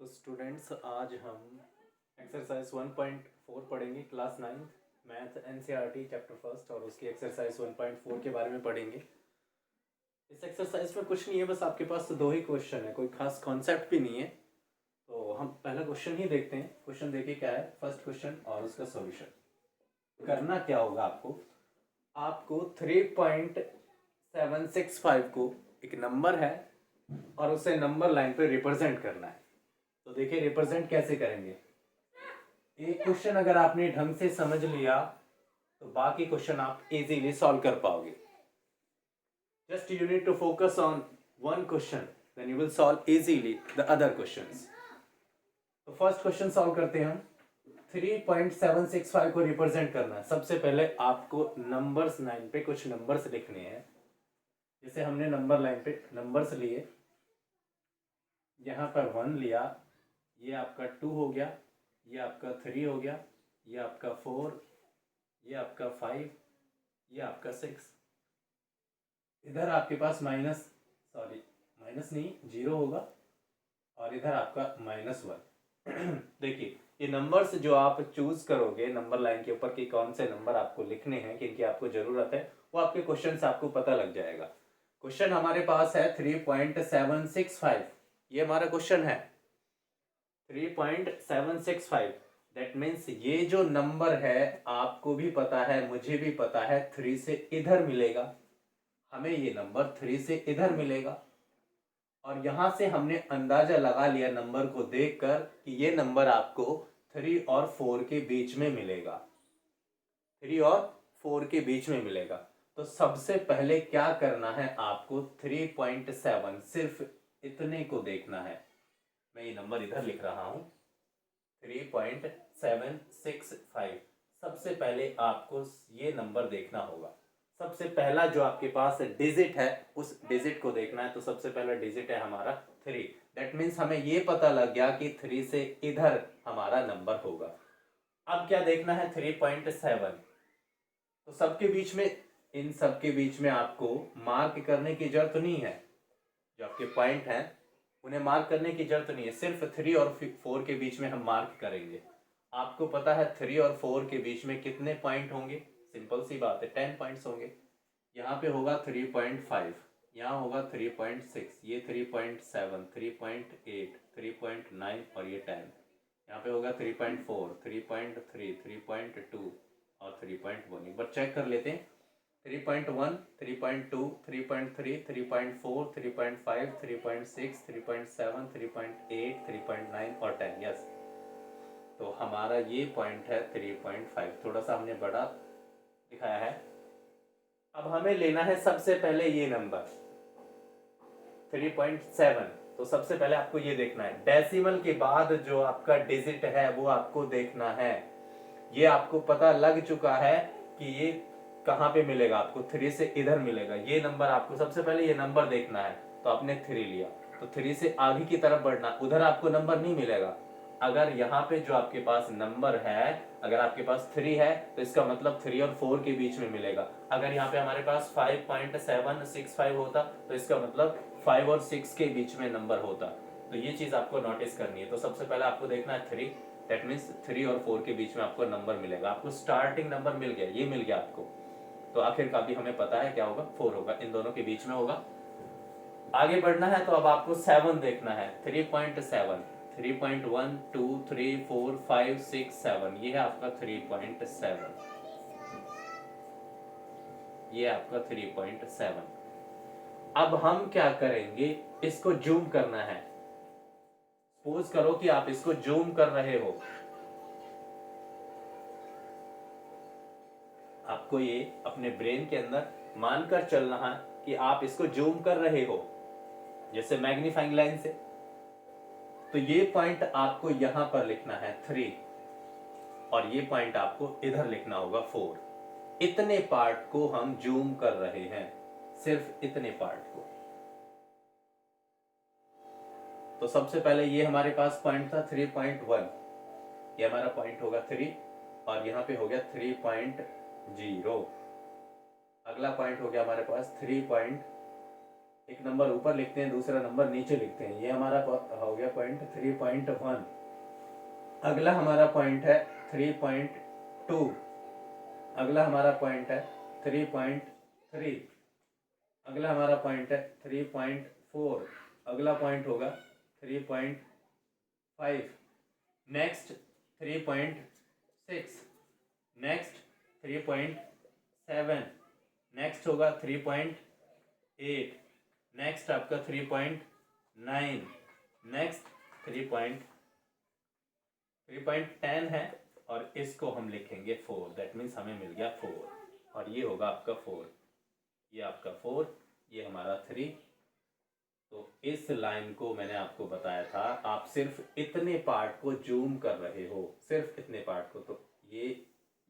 Students, आज हम exercise 1.4 पढ़ेंगे। Class 9 math NCERT chapter first और उसकी एक्सरसाइज 1.4 के बारे में पढ़ेंगे। इस एक्सरसाइज में कुछ नहीं है, बस आपके पास तो दो ही क्वेश्चन है, कोई खास कॉन्सेप्ट भी नहीं है। तो हम पहला क्वेश्चन ही देखते हैं। क्वेश्चन देखिए क्या है, फर्स्ट क्वेश्चन और उसका सॉल्यूशन। करना क्या होगा आपको 3.765 को एक नंबर है और उसे नंबर लाइन पे रिप्रेजेंट करना है। तो देखिए रिप्रेजेंट कैसे करेंगे। एक क्वेश्चन अगर आपने ढंग से समझ लिया तो बाकी क्वेश्चन आप इजीली सॉल्व कर पाओगे। Just you need to focus on one question, then you will solve easily the other questions. तो फर्स्ट क्वेश्चन सॉल्व करते हैं हम। 3.765 को रिप्रेजेंट करना है। सबसे पहले आपको नंबर्स लाइन पे कुछ नंबर्स लिखने हैं। जैसे हमने नंबर लाइन पे नंबर्स लिए, यहाँ पर 1 लिया, ये आपका 2 हो गया, ये आपका 3 हो गया, ये आपका 4, ये आपका 5, ये आपका 6। इधर आपके पास माइनस नहीं, 0 होगा और इधर आपका -1। देखिए ये नंबर्स जो आप चूज करोगे नंबर लाइन के ऊपर कि कौन से नंबर आपको लिखने हैं, किनकी आपको जरूरत है, वो आपके क्वेश्चन से आपको पता लग जाएगा। क्वेश्चन हमारे पास है 3.765, ये हमारा क्वेश्चन है 3.765। दैट मीन्स ये जो नंबर है आपको भी पता है, मुझे भी पता है, 3 से इधर मिलेगा। हमें ये नंबर 3 से इधर मिलेगा और यहां से हमने अंदाजा लगा लिया नंबर को देखकर कि ये नंबर आपको 3 और 4 के बीच में मिलेगा। 3 और 4 के बीच में मिलेगा। तो सबसे पहले क्या करना है आपको, 3.7 सिर्फ इतने को देखना है। मैं ये नंबर इधर लिख रहा हूं 3.765। सबसे पहले आपको ये नंबर देखना होगा। सबसे पहला जो आपके पास डिजिट है उस डिजिट को देखना है। तो सबसे पहला डिजिट है हमारा 3। दैट मीन्स हमें ये पता लग गया कि 3 से इधर हमारा नंबर होगा। अब क्या देखना है, 3.7। तो सबके बीच में, इन सबके बीच में आपको मार्क करने की जरूरत नहीं है। जो आपके पॉइंट हैं उन्हें मार्क करने की जरूरत नहीं है, सिर्फ 3 और 4 के बीच में हम मार्क करेंगे। आपको पता है 3 और 4 के बीच में कितने पॉइंट होंगे, सिंपल सी बात है 10 पॉइंट्स होंगे। यहाँ पे होगा 3.5, यहाँ होगा 3.6, ये 3.7, 3.8, 3.9 और ये 10। यहाँ पे होगा 3.4, 3.3, 3.2 और 3.1। एक बार चेक कर लेते हैं। 3.1, 3.2, 3.3, 3.4, 3.5, 3.6, 3.7, 3.8, 3.9 और 10। यस, तो हमारा ये पॉइंट है 3.5। थोड़ा सा हमने बड़ा दिखाया है। अब हमें लेना है सबसे पहले ये नंबर 3.7। तो सबसे पहले आपको ये देखना है, डेसिमल के बाद जो आपका डिजिट है वो आपको देखना है। ये आपको पता लग चुका है कि ये कहां पे मिलेगा, आपको 3 से इधर मिलेगा। ये नंबर आपको सबसे पहले ये नंबर देखना है। तो आपने 3 लिया, तो 3 से आगे की तरफ बढ़ना, उधर आपको नंबर नहीं मिलेगा। अगर यहाँ पे जो आपके पास नंबर है, अगर आपके पास 3 है तो इसका मतलब 3 और 4 के बीच में मिलेगा। अगर यहाँ पे हमारे पास 5.765 होता तो इसका मतलब 5 और 6 के बीच में नंबर होता। तो ये चीज आपको नोटिस करनी है। तो सबसे पहले आपको देखना है 3, दैट मीन्स 3 और 4 के बीच में आपको नंबर मिलेगा। आपको स्टार्टिंग नंबर मिल गया, ये मिल गया आपको। तो आखिर का भी हमें पता है क्या होगा, 4 होगा, इन दोनों के बीच में होगा। आगे बढ़ना है तो अब आपको 7 देखना है, 3.7, 3.1, 2, 3, 4, 5, 6, 7, ये है आपका 3.7, ये आपका 3.7। अब हम क्या करेंगे, इसको जूम करना है। सपोज करो कि आप इसको जूम कर रहे हो, आपको ये अपने ब्रेन के अंदर मानकर चलना है कि आप इसको जूम कर रहे हो, जैसे मैग्नीफाइंग लाइन से। तो ये पॉइंट आपको यहां पर लिखना है 3 और ये पॉइंट आपको इधर लिखना होगा 4। इतने पार्ट को हम जूम कर रहे हैं, सिर्फ इतने पार्ट को। तो सबसे पहले ये हमारे पास पॉइंट था 3.1, ये हमारा पॉइंट होगा 3 और यहाँ पे हो गया 3.0। अगला पॉइंट हो गया हमारे पास 3.2 एक नंबर ऊपर लिखते हैं, दूसरा नंबर नीचे लिखते हैं। ये हमारा हो गया पॉइंट 3.1। अगला हमारा पॉइंट है 3.2। अगला हमारा पॉइंट है 3.3। अगला हमारा पॉइंट है 3.4। अगला पॉइंट होगा 3.5। नेक्स्ट 3.6। नेक्स्ट 3.7। नेक्स्ट होगा 3.8। नेक्स्ट आपका 3.9। नेक्स्ट 3.10 है, और इसको हम लिखेंगे 4। दैट मीन्स हमें मिल गया 4, और ये होगा आपका 4। ये आपका 4, ये हमारा 3। तो इस लाइन को मैंने आपको बताया था, आप सिर्फ इतने पार्ट को जूम कर रहे हो, सिर्फ इतने पार्ट को। तो ये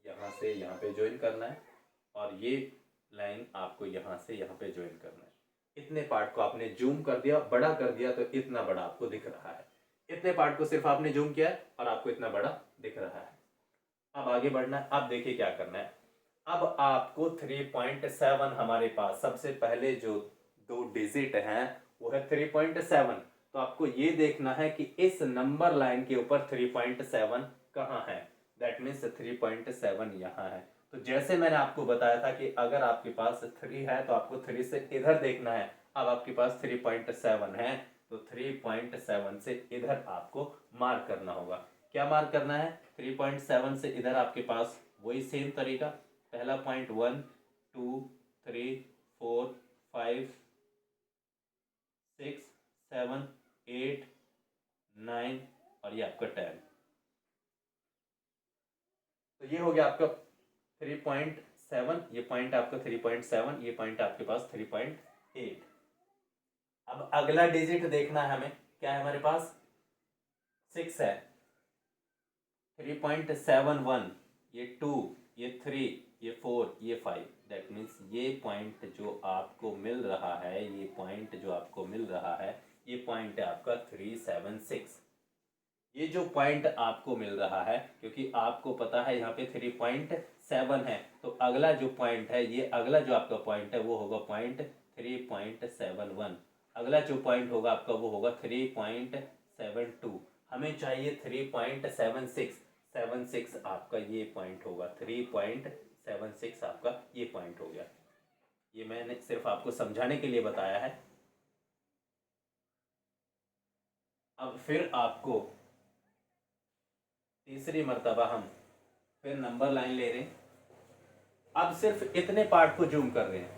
यहाँ से यहाँ पे ज्वाइन करना है, और ये लाइन आपको यहाँ से यहाँ पे ज्वाइन करना है। इतने पार्ट को आपने जूम कर दिया, बड़ा कर दिया, तो इतना बड़ा आपको दिख रहा है। इतने पार्ट को सिर्फ आपने जूम किया है और आपको इतना बड़ा दिख रहा है। अब आगे बढ़ना है। अब देखिए क्या करना है। अब आपको 3.7 हमारे पास सबसे पहले जो दो डिजिट हैं वो है 3.7। तो आपको ये देखना है कि इस नंबर लाइन के ऊपर 3.7 कहाँ है। दैट मीन्स 3.7 यहाँ है। तो जैसे मैंने आपको बताया था कि अगर आपके पास 3 है तो आपको 3 से इधर देखना है। अब आपके पास 3.7 है, तो 3.7 से इधर आपको मार्क करना होगा। क्या मार्क करना है? 3.7 से इधर आपके पास वही सेम तरीका। पहला पॉइंट 1 2 3 4 5 6 7 8 9 और ये आपका 10। तो ये हो गया आपका 3.7। ये पॉइंट आपका 3.7, ये पॉइंट आपके पास 3.8। अब अगला डिजिट देखना है हमें। क्या है हमारे पास? 6 है। 3.71, ये 2, ये 3, ये 4, ये 5। दैट मीन्स ये पॉइंट जो आपको मिल रहा है, ये पॉइंट जो आपको मिल रहा है, ये पॉइंट है आपका 376। ये जो पॉइंट आपको मिल रहा है, क्योंकि आपको पता है यहाँ पे 3.7 है, तो अगला जो पॉइंट है, ये अगला जो आपका पॉइंट है वो होगा पॉइंट 3.71। अगला जो पॉइंट होगा आपका वो होगा 3.72। हमें चाहिए 3.76। 76 आपका ये पॉइंट होगा। 3.76 आपका ये पॉइंट हो गया। ये मैंने सिर्फ आपको समझाने के लिए बताया है। अब फिर आपको तीसरी मर्तबा हम फिर नंबर लाइन ले रहे हैं। अब सिर्फ इतने पार्ट को जूम कर रहे हैं।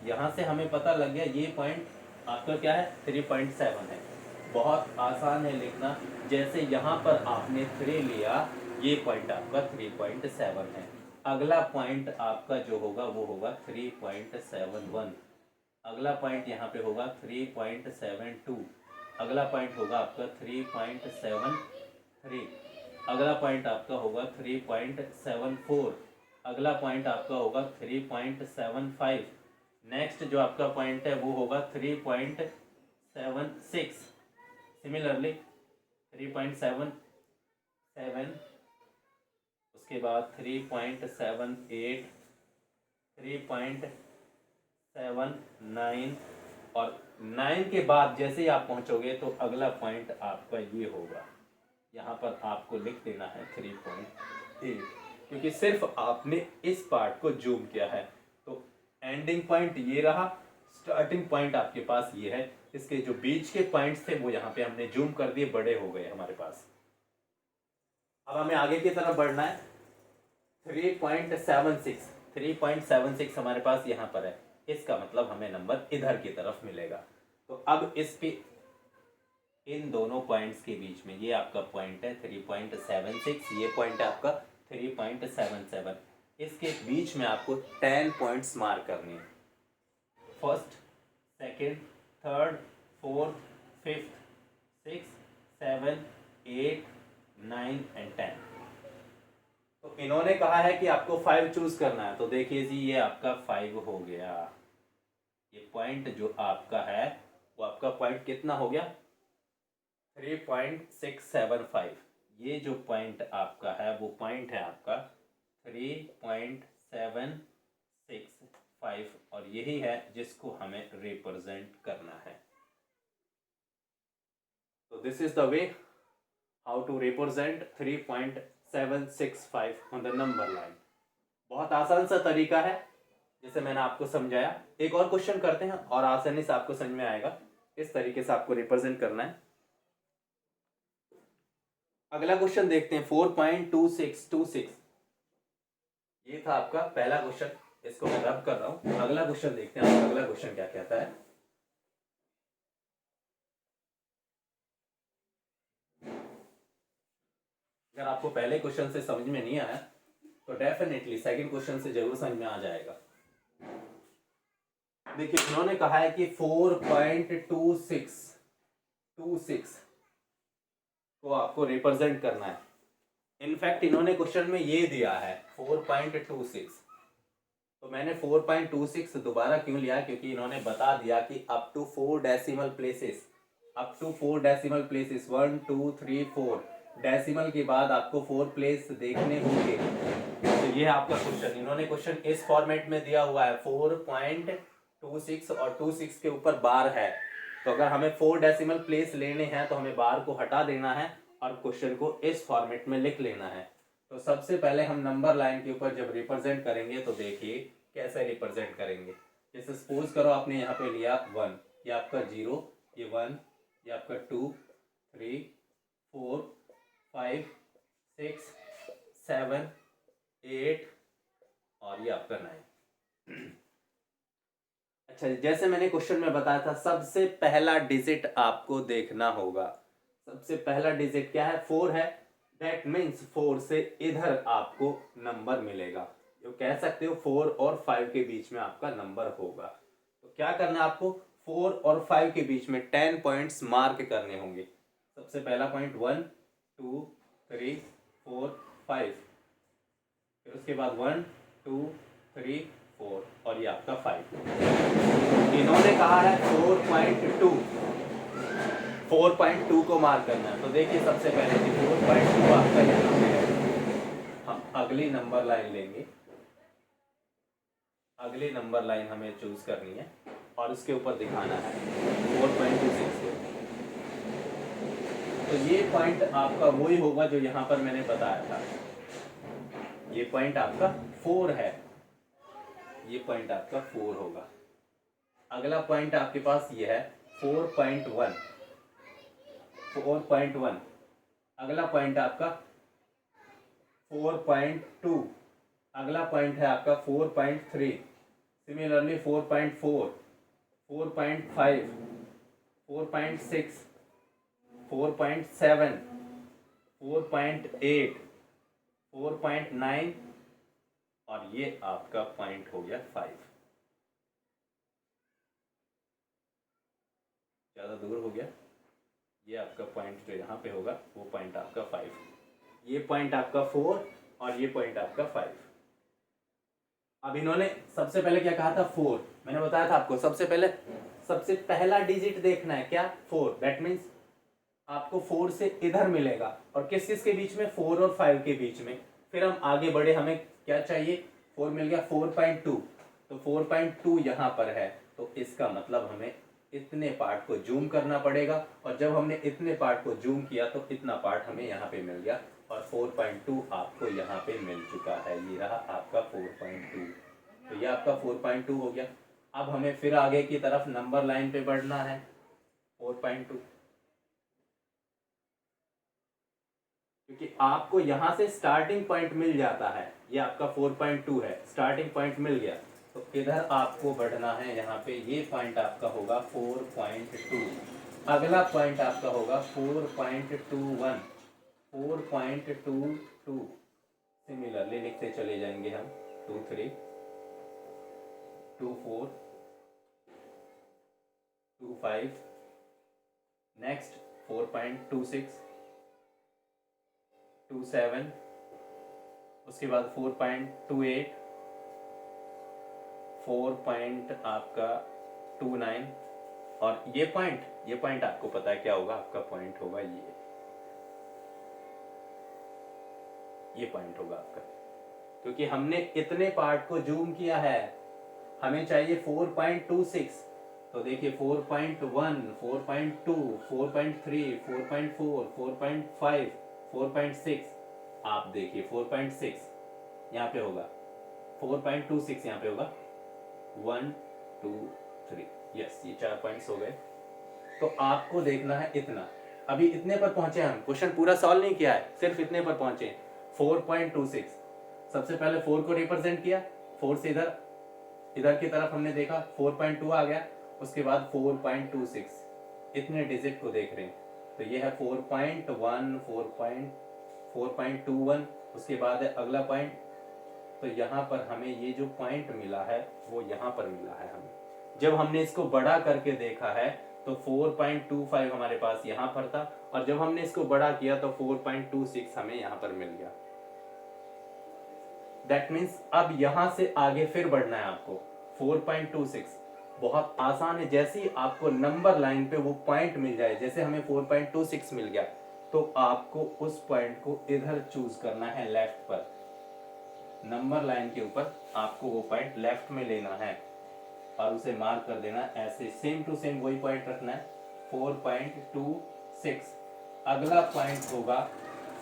यहाँ से हमें पता लग गया ये पॉइंट आपका क्या है? 3.7 है। बहुत आसान है लिखना। जैसे यहाँ पर आपने 3 लिया, ये पॉइंट आपका 3.7 है। अगला पॉइंट आपका जो होगा वो होगा 3.71। अगला पॉइंट यहाँ पे होगा 3.72। अगला पॉइंट होगा आपका 3.73। अगला पॉइंट आपका होगा 3.74। अगला पॉइंट आपका होगा 3.75। नेक्स्ट जो आपका पॉइंट है वो होगा 3.76। सिमिलरली 3.77, उसके बाद 3.78, 3.79, और 9 के बाद जैसे ही आप पहुंचोगे तो अगला पॉइंट आपका ये होगा। यहाँ पर आपको लिख देना है 3.8, क्योंकि सिर्फ आपने इस पार्ट को जूम किया है। तो एंडिंग पॉइंट ये रहा, स्टार्टिंग पॉइंट आपके पास ये है। इसके जो बीच के पॉइंट्स थे वो यहाँ पे हमने जूम कर दिए, बड़े हो गए हमारे पास। अब हमें आगे की तरफ बढ़ना है। 3.76, 3.76 हमारे पास यहाँ पर है। इसका मतलब हमें नंबर इधर की तरफ मिलेगा। तो अब इसके इन दोनों पॉइंट्स के बीच में ये आपका पॉइंट है 3.76, ये पॉइंट है आपका 3.77। इसके बीच में आपको 10 पॉइंट्स मार्क करने हैं। First, second, third, fourth, fifth, 6, 7, 8, 9 and 10। तो इन्होंने कहा है कि आपको 5 चूज करना है। तो देखिए जी, ये आपका 5 हो गया। ये पॉइंट जो आपका है वो आपका पॉइंट कितना हो गया? 3.675। ये जो पॉइंट आपका है वो पॉइंट है आपका 3.765। 5 और यही है जिसको हमें रिप्रेजेंट करना है। तो this is the way how to represent 3.765 on the number line. बहुत आसान सा तरीका है जैसे मैंने आपको समझाया। एक और क्वेश्चन करते हैं और आसानी से आपको समझ में आएगा इस तरीके से आपको रिप्रेजेंट करना है। अगला क्वेश्चन देखते हैं 4.2626। ये था आपका पहला क्वेश्चन, इसको मैं रब कर रहा हूं। अगला क्वेश्चन देखते हैं अगला क्वेश्चन क्या कहता है। अगर आपको पहले क्वेश्चन से समझ में नहीं आया तो डेफिनेटली सेकंड क्वेश्चन से जरूर समझ में आ जाएगा। देखिए इन्होंने कहा है कि 4.2626 को आपको रिप्रेजेंट करना है। इनफैक्ट इन्होंने क्वेश्चन में ये दिया है 4.26, तो मैंने 4.26 दोबारा क्यों लिया, क्योंकि इन्होंने बता दिया कि up to 4 decimal places, up to 4 decimal places 1 2 3 4 decimal के बाद आपको 4 प्लेस देखने होंगे। तो ये आपका क्वेश्चन, इन्होंने क्वेश्चन इस फॉर्मेट में दिया हुआ है 4.26 और 26 के ऊपर बार है। तो अगर हमें 4 डेसिमल प्लेस लेने हैं तो हमें बार को हटा देना है और क्वेश्चन को इस फॉर्मेट में लिख लेना है। तो सबसे पहले हम नंबर लाइन के ऊपर जब रिप्रेजेंट करेंगे तो देखिए कैसे रिप्रेजेंट करेंगे। जैसे सपोज करो आपने यहाँ पे लिया 1, ये आपका 0, ये 1, ये आपका 2 3 4 5 6 7 8 और ये आपका 9। अच्छा, जैसे मैंने क्वेश्चन में बताया था सबसे पहला डिजिट आपको देखना होगा। सबसे पहला डिजिट क्या है? 4 है। दैट मीन्स 4 से इधर आपको नंबर मिलेगा। जो कह सकते हो 4 और 5 के बीच में आपका नंबर होगा। तो क्या करना है आपको? 4 और 5 के बीच में 10 पॉइंट्स मार्क करने होंगे। सबसे पहला पॉइंट 1 2 3 4 5, फिर उसके बाद 1 2 3 4 और ये आपका 5। इन्होंने कहा है 4.2 को मार्क करना है। तो देखिए सबसे पहले 4.2 आपका यहाँ पे है। हम अगली नंबर लाइन लेंगे, अगली नंबर लाइन हमें चूज करनी है और उसके ऊपर दिखाना है 4.26 को। तो ये पॉइंट आपका वही होगा जो यहाँ पर मैंने बताया था। ये पॉइंट आपका 4 है, ये पॉइंट आपका 4 होगा। अगला पॉइंट आपके पास ये है 4.1। अगला पॉइंट आपका 4.2। अगला पॉइंट है आपका 4.3। सिमिलरली 4.4 4.5 4.6 4.7 4.8 4.9 और ये आपका पॉइंट हो गया 5। ज़्यादा दूर हो गया। ये आपका पॉइंट जो यहाँ पे होगा वो पॉइंट आपका 5, ये पॉइंट आपका 4 और ये पॉइंट आपका 5। अब इन्होंने सबसे पहले क्या कहा था? 4। मैंने बताया था आपको सबसे पहला डिजिट देखना है क्या? 4। दैट मीन्स आपको 4 से इधर मिलेगा और किस किस के बीच में? 4 और 5 के बीच में। फिर हम आगे बढ़े, हमें क्या चाहिए? 4 मिल गया, 4.2। तो 4.2 यहाँ पर है, तो इसका मतलब हमें इतने पार्ट को जूम करना पड़ेगा और जब हमने इतने पार्ट को जूम किया तो इतना पार्ट हमें यहाँ पे मिल गया और 4.2 आपको यहाँ पे मिल चुका है। ये रहा आपका 4.2। तो ये आपका 4.2 हो गया। अब हमें फिर आगे की तरफ नंबर लाइन पे बढ़ना है 4.2, क्योंकि आपको यहाँ से स्टार्टिंग पॉइंट मिल जाता है। ये आपका 4.2 है, स्टार्टिंग पॉइंट मिल गया तो इधर आपको बढ़ना है। यहाँ पे ये पॉइंट आपका होगा 4.2। अगला पॉइंट आपका होगा 4.21 4.22। सिमिलरली लिखते चले जाएंगे हम 2 3 2 4 2 5। नेक्स्ट 4.26 2 7, उसके बाद 4.28 4 पॉइंट आपका 29 और ये पॉइंट आपको पता है क्या होगा? आपका पॉइंट होगा ये पॉइंट होगा आपका, क्योंकि हमने इतने पार्ट को जूम किया है हमें चाहिए 4.26, तो देखिए 4.1, 4.2, 4.3, 4.4, 4.5, 4.6, आप देखिए 4.6 यहाँ पे होगा, 4.26 यहाँ पे होगा, 1 2 3, यस ये 4 पॉइंट्स हो गए। तो आपको देखना है इतना, अभी इतने पर पहुंचे हम, क्वेश्चन पूरा सॉल्व नहीं किया है, सिर्फ इतने पर पहुंचे। 4.26, सबसे पहले 4 को रिप्रेजेंट किया, 4 से इधर इधर की तरफ हमने देखा 4.2 आ गया, उसके बाद 4.26, इतने डिजिट को देख रहे हैं, तो ये है 4.1, 4.21, उसके बाद है अगला पॉइंट, तो यहाँ पर हमें ये जो पॉइंट मिला है वो यहाँ पर मिला है हमें। जब हमने इसको बड़ा करके देखा है तो 4.25 हमारे पास यहाँ पर था, और जब हमने इसको बड़ा किया तो 4.26 हमें यहाँ पर मिल गया। दैट मीन्स अब यहाँ से आगे फिर बढ़ना है आपको। 4.26 बहुत आसान है, जैसे ही आपको नंबर लाइन पे वो पॉइंट मिल जाए, जैसे हमें 4.26 मिल गया, तो आपको उस पॉइंट को इधर चूज करना है लेफ्ट पर, नंबर लाइन के ऊपर आपको वो पॉइंट लेफ्ट में लेना है और उसे मार्क कर देना ऐसे, सेम टू सेम वही पॉइंट रखना है 4.26। अगला पॉइंट होगा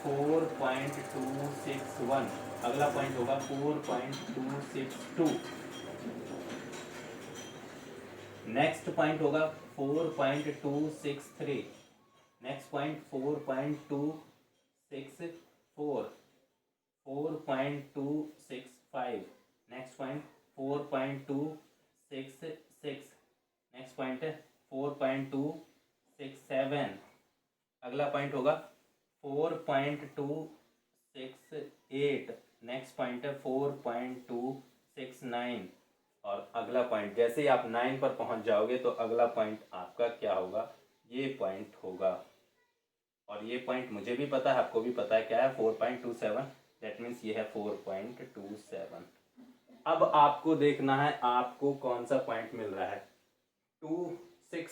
4.261, अगला पॉइंट होगा 4.262, नेक्स्ट पॉइंट होगा 4.263, next point 4.264, 4.265, next point 4.266, next point है 4.267, अगला पॉइंट होगा 4.268, नेक्स्ट पॉइंट है 4.269, और अगला पॉइंट जैसे ही आप 9 पर पहुंच जाओगे तो अगला पॉइंट आपका क्या होगा, ये पॉइंट होगा। और ये पॉइंट मुझे भी पता है, आपको भी पता है क्या है, 4.27, दैट मीन्स ये है 4.27। अब आपको देखना है आपको कौन सा पॉइंट मिल रहा है। 26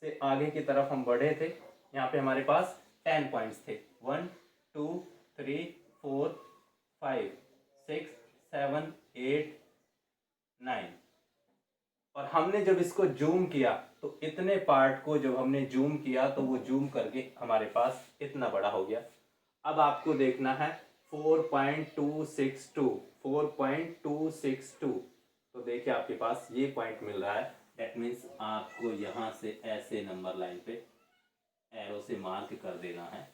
से आगे की तरफ हम बढ़े थे, यहाँ पे हमारे पास 10 पॉइंट्स थे, 1 2 3 4 5 6 7 8 9, और हमने जब इसको जूम किया तो इतने पार्ट को जब हमने जूम किया तो वो जूम करके हमारे पास इतना बड़ा हो गया। अब आपको देखना है 4.262, 4.262, तो देखिए आपके पास ये पॉइंट मिल रहा है, दैट मीन्स आपको यहाँ से ऐसे नंबर लाइन पे एरो से मार्क कर देना है,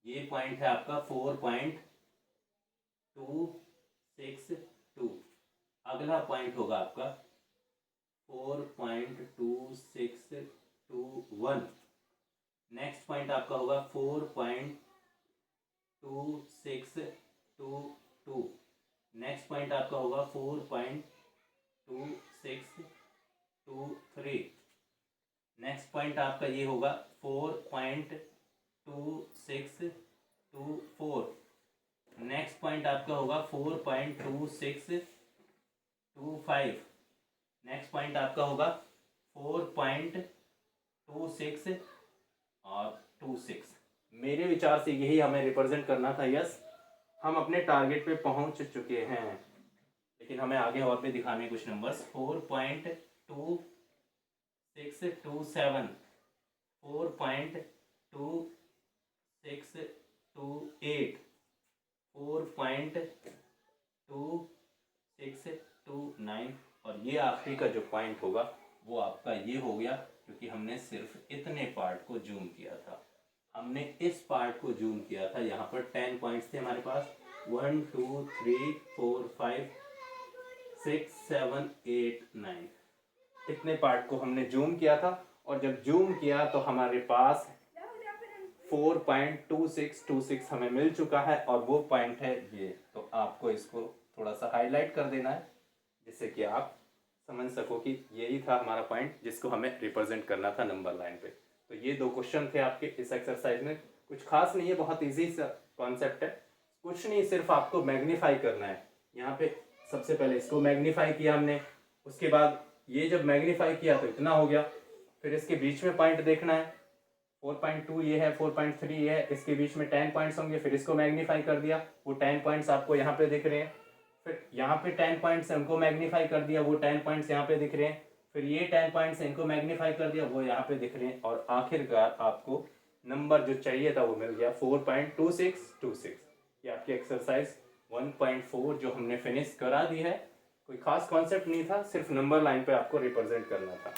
ये पॉइंट है आपका 4.262, अगला पॉइंट होगा आपका 4.2621, नेक्स्ट पॉइंट आपका होगा 4.2622, नेक्स्ट पॉइंट आपका होगा 4.2623, नेक्स्ट पॉइंट आपका ये होगा 4.2624, नेक्स्ट पॉइंट आपका होगा 4.2625, नेक्स्ट पॉइंट आपका होगा 4.26 और 26। मेरे विचार से यही हमें रिप्रेजेंट करना था। यस, हम अपने टारगेट पे पहुंच चुके हैं, लेकिन हमें आगे और पे दिखाने कुछ नंबर्स। 4.2627, 4.2628, 4.2629, और ये आखिरी का जो पॉइंट होगा वो आपका ये हो गया, क्योंकि हमने सिर्फ इतने पार्ट को जूम किया था, हमने इस पार्ट को जूम किया था। यहाँ पर 10 पॉइंट्स थे हमारे पास, 1 2 3 4 5 6 7 8 9, इतने पार्ट को हमने जूम किया था, और जब जूम किया तो हमारे पास 4.2626 हमें मिल चुका है, और वो पॉइंट है ये। तो आपको इसको थोड़ा सा हाईलाइट कर देना है, जिससे कि आप समझ सको कि यही था हमारा पॉइंट जिसको हमें रिप्रेजेंट करना था नंबर लाइन पे। तो ये 2 क्वेश्चन थे आपके इस एक्सरसाइज में, कुछ खास नहीं है, बहुत इजी सा कॉन्सेप्ट है, कुछ नहीं, सिर्फ आपको मैग्नीफाई करना है। यहाँ पे सबसे पहले इसको मैग्नीफाई किया हमने, उसके बाद ये जब मैग्नीफाई किया तो इतना हो गया, फिर इसके बीच में पॉइंट देखना है, 4.2 ये है, 4.3 ये है, इसके बीच में 10 पॉइंट्स होंगे, फिर इसको मैग्नीफाई कर दिया, वो 10 पॉइंट्स आपको यहाँ पे दिख रहे हैं, फिर यहाँ पे 10 पॉइंट्स इनको मैग्नीफाई कर दिया, वो 10 पॉइंट्स यहाँ पे दिख रहे हैं। फिर ये 10 पॉइंट्स इनको मैग्नीफाई कर दिया, वो यहाँ पे दिख रहे हैं। और आखिरकार आपको नंबर जो चाहिए था वो मिल गया 4.2626। ये आपकी एक्सरसाइज 1.4 जो हमने फिनिश करा दी है। कोई खास कॉन्सेप्ट नहीं था, सिर्फ नंबर लाइन पे आपको रिप्रेजेंट करना था।